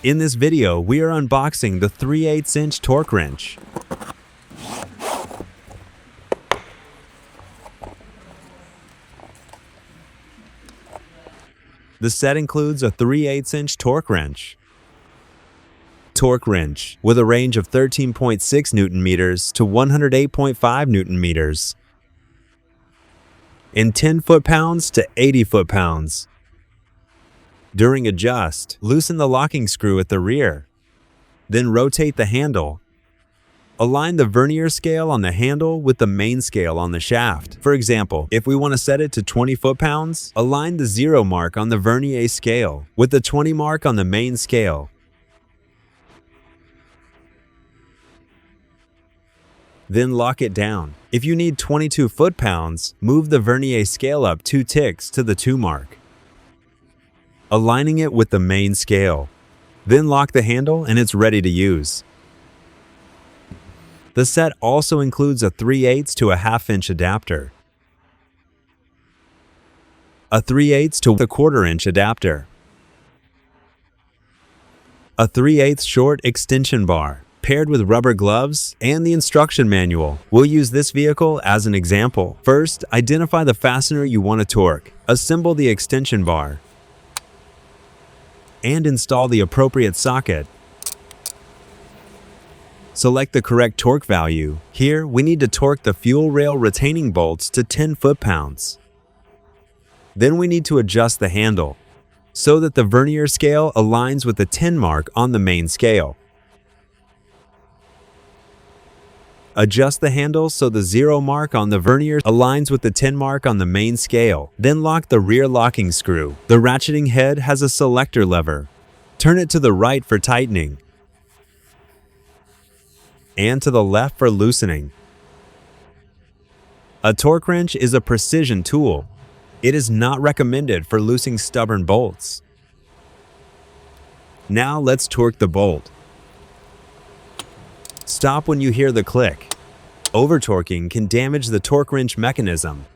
In this video, we are unboxing the 3/8" torque wrench. The set includes a 3/8" torque wrench, with a range of 13.6 Newton meters to 108.5 Newton meters, in 10 foot-pounds to 80 foot-pounds. During adjust, loosen the locking screw at the rear. Then rotate the handle. Align the vernier scale on the handle with the main scale on the shaft. For example, if we want to set it to 20 foot-pounds, align the 0 mark on the vernier scale with the 20 mark on the main scale. Then lock it down. If you need 22 foot-pounds, move the vernier scale up 2 ticks to the 2 mark, aligning it with the main scale. Then lock the handle and it's ready to use. The set also includes a 3/8 to a 1/2" adapter, a 3/8 to a 1/4" adapter, a 3/8 short extension bar, paired with rubber gloves and the instruction manual. We'll use this vehicle as an example. First, identify the fastener you want to torque. Assemble the extension bar and install the appropriate socket. Select the correct torque value. Here, we need to torque the fuel rail retaining bolts to 10 foot-pounds. Then we need to adjust the handle so that the vernier scale aligns with the 10 mark on the main scale. Adjust the handle so the 0 mark on the vernier aligns with the 10 mark on the main scale. Then lock the rear locking screw. The ratcheting head has a selector lever. Turn it to the right for tightening and to the left for loosening. A torque wrench is a precision tool. It is not recommended for loosening stubborn bolts. Now let's torque the bolt. Stop when you hear the click. Over-torquing can damage the torque wrench mechanism.